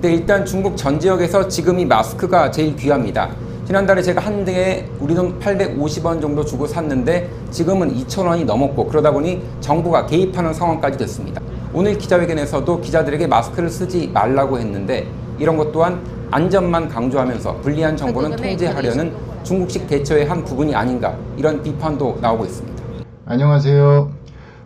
네, 일단 중국 전 지역에서 지금 이 마스크가 제일 귀합니다. 지난달에 제가 한 대에 우리 돈 850원 정도 주고 샀는데 지금은 2,000원이 넘었고, 그러다 보니 정부가 개입하는 상황까지 됐습니다. 오늘 기자회견에서도 기자들에게 마스크를 쓰지 말라고 했는데 이런 것 또한 안전만 강조하면서 불리한 정보는 통제하려는 중국식 대처의 한 부분이 아닌가, 이런 비판도 나오고 있습니다. 안녕하세요.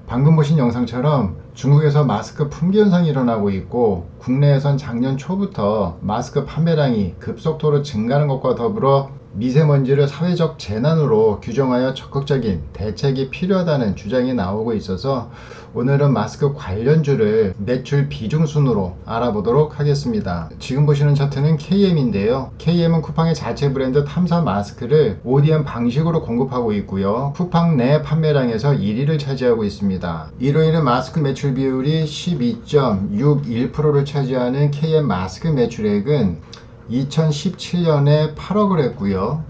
방금 보신 영상처럼 중국에서 마스크 품귀 현상이 일어나고 있고, 국내에선 작년 초부터 마스크 판매량이 급속도로 증가하는 것과 더불어 미세먼지를 사회적 재난으로 규정하여 적극적인 대책이 필요하다는 주장이 나오고 있어서 오늘은 마스크 관련주를 매출 비중 순으로 알아보도록 하겠습니다. 지금 보시는 차트는 KM인데요. KM은 쿠팡의 자체 브랜드 탐사 마스크를 ODM 방식으로 공급하고 있고요. 쿠팡 내 판매량에서 1위를 차지하고 있습니다. 이로 인해 마스크 매출 비율이 12.61%를 차지하는 KM 마스크 매출액은 2017년에 8억을 했고요.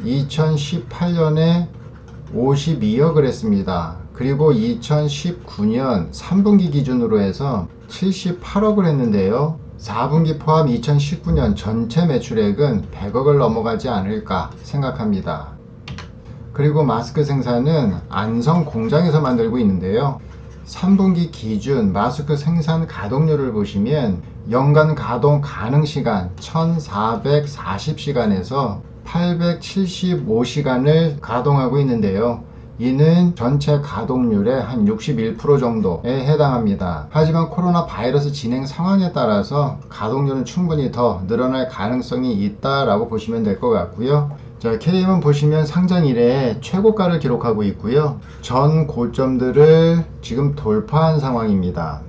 2018년에 52억을 했습니다. 그리고 2019년 3분기 기준으로 해서 78억을 했는데요. 4분기 포함 2019년 전체 매출액은 100억을 넘어가지 않을까 생각합니다. 그리고 마스크 생산은 안성 공장에서 만들고 있는데요. 3분기 기준 마스크 생산 가동률을 보시면 연간 가동 가능 시간 1440시간에서 875시간을 가동하고 있는데요. 이는 전체 가동률의 한 61% 정도에 해당합니다. 하지만 코로나 바이러스 진행 상황에 따라서 가동률은 충분히 더 늘어날 가능성이 있다라고 보시면 될 것 같고요. 자, KM은 보시면 상장 이래 최고가를 기록하고 있고요. 전 고점들을 지금 돌파한 상황입니다.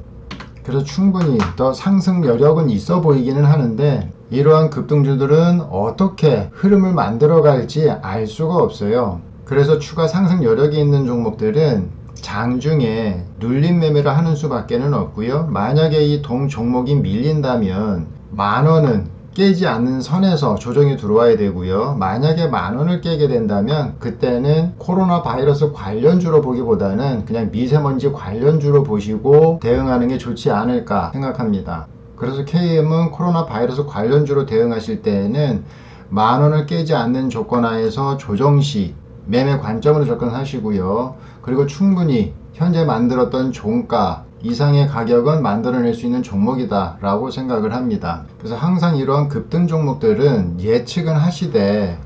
그래서 충분히 더 상승 여력은 있어 보이기는 하는데, 이러한 급등주들은 어떻게 흐름을 만들어 갈지 알 수가 없어요. 그래서 추가 상승 여력이 있는 종목들은 장중에 눌림 매매를 하는 수밖에는 없고요. 만약에 이 동 종목이 밀린다면 만원은 깨지 않는 선에서 조정이 들어와야 되고요. 만약에 만원을 깨게 된다면 그때는 코로나 바이러스 관련주로 보기보다는 그냥 미세먼지 관련주로 보시고 대응하는 게 좋지 않을까 생각합니다. 그래서 KM은 코로나 바이러스 관련주로 대응하실 때에는 만원을 깨지 않는 조건 하에서 조정시 매매 관점으로 접근하시고요. 그리고 충분히 현재 만들었던 종가 이상의 가격은 만들어낼 수 있는 종목이다 라고 생각을 합니다. 그래서 항상 이러한 급등 종목들은 예측은 하시되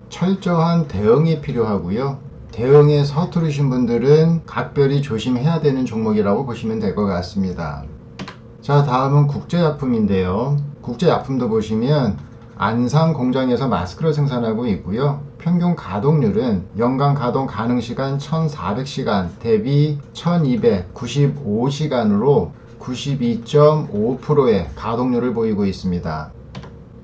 철저한 대응이 필요하고요. 대응에 서투르신 분들은 각별히 조심해야 되는 종목이라고 보시면 될 것 같습니다. 자, 다음은 국제약품인데요. 국제약품도 보시면 안상 공장에서 마스크를 생산하고 있고요. 평균 가동률은 연간 가동 가능 시간 1400시간 대비 1295시간으로 92.5%의 가동률을 보이고 있습니다.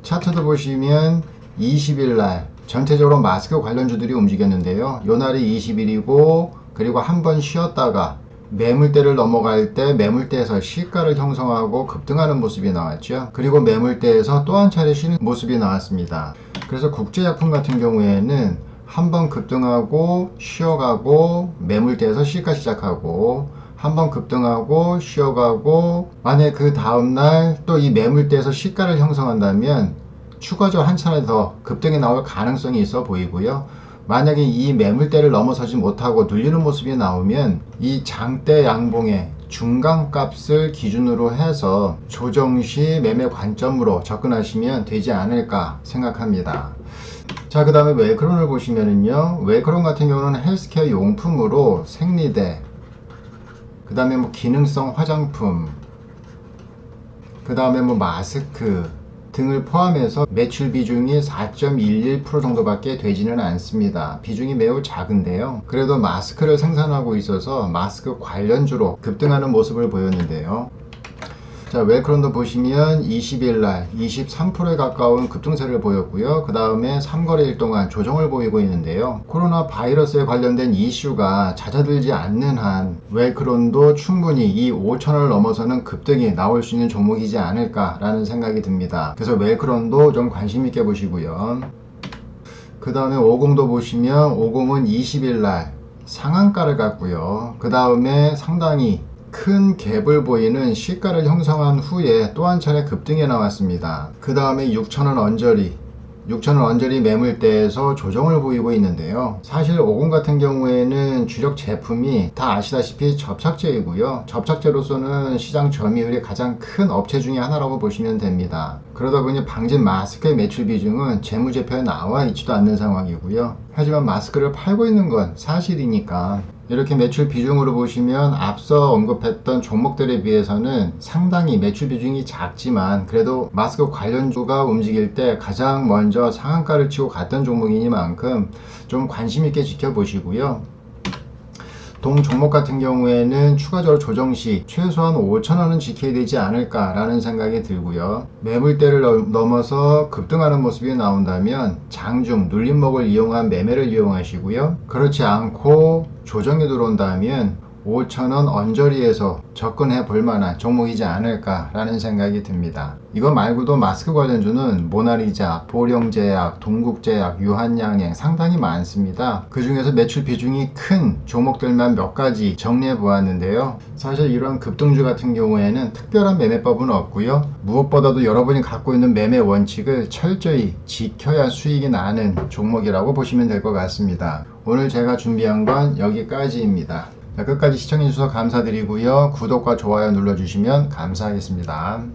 차트도 보시면 20일날 전체적으로 마스크 관련주들이 움직였는데요. 요날이 20일이고, 그리고 한번 쉬었다가 매물대를 넘어갈 때 매물대에서 시가를 형성하고 급등하는 모습이 나왔죠. 그리고 매물대에서 또 한 차례 쉬는 모습이 나왔습니다. 그래서 국제약품 같은 경우에는 한번 급등하고 쉬어가고 매물대에서 시가 시작하고 한번 급등하고 쉬어가고, 만약 그 다음날 또 이 매물대에서 시가를 형성한다면 추가적으로 한 차례 더 급등이 나올 가능성이 있어 보이고요. 만약에 이 매물대를 넘어서지 못하고 눌리는 모습이 나오면 이 장대 양봉의 중간값을 기준으로 해서 조정시 매매 관점으로 접근하시면 되지 않을까 생각합니다. 자, 그 다음에 웰크론을 보시면은요, 웰크론 같은 경우는 헬스케어 용품으로 생리대, 그 다음에 뭐 기능성 화장품, 그 다음에 뭐 마스크 등을 포함해서 매출 비중이 4.11% 정도밖에 되지는 않습니다. 비중이 매우 작은데요. 그래도 마스크를 생산하고 있어서 마스크 관련주로 급등하는 모습을 보였는데요. 자, 웰크론도 보시면 20일날 23%에 가까운 급등세를 보였고요. 그 다음에 3거래일 동안 조정을 보이고 있는데요. 코로나 바이러스에 관련된 이슈가 잦아들지 않는 한 웰크론도 충분히 이 5,000원을 넘어서는 급등이 나올 수 있는 종목이지 않을까 라는 생각이 듭니다. 그래서 웰크론도 좀 관심 있게 보시고요. 그 다음에 50도 보시면 50은 20일날 상한가를 갔고요. 그 다음에 상당히 큰 갭을 보이는 시가를 형성한 후에 또 한 차례 급등해 나왔습니다. 그 다음에 6,000원 언저리 6,000원 언저리 매물대에서 조정을 보이고 있는데요. 사실 오공 같은 경우에는 주력 제품이 다 아시다시피 접착제이고요. 접착제로서는 시장 점유율이 가장 큰 업체 중에 하나라고 보시면 됩니다. 그러다 보니 방진 마스크의 매출 비중은 재무제표에 나와 있지도 않는 상황이고요. 하지만 마스크를 팔고 있는 건 사실이니까 이렇게 매출 비중으로 보시면 앞서 언급했던 종목들에 비해서는 상당히 매출 비중이 작지만 그래도 마스크 관련주가 움직일 때 가장 먼저 상한가를 치고 갔던 종목이니만큼 좀 관심 있게 지켜보시고요. 동 종목 같은 경우에는 추가적으로 조정 시 최소한 5,000원은 지켜야 되지 않을까 라는 생각이 들고요. 매물대를 넘어서 급등하는 모습이 나온다면 장중 눌림목을 이용한 매매를 이용하시고요. 그렇지 않고 조정이 들어온다면 5,000원 언저리에서 접근해 볼 만한 종목이지 않을까 라는 생각이 듭니다. 이거 말고도 마스크 관련주는 모나리자, 보령제약, 동국제약, 유한양행 상당히 많습니다. 그 중에서 매출 비중이 큰 종목들만 몇 가지 정리해 보았는데요. 사실 이런 급등주 같은 경우에는 특별한 매매법은 없고요. 무엇보다도 여러분이 갖고 있는 매매 원칙을 철저히 지켜야 수익이 나는 종목이라고 보시면 될 것 같습니다. 오늘 제가 준비한 건 여기까지입니다. 끝까지 시청해주셔서 감사드리고요. 구독과 좋아요 눌러주시면 감사하겠습니다.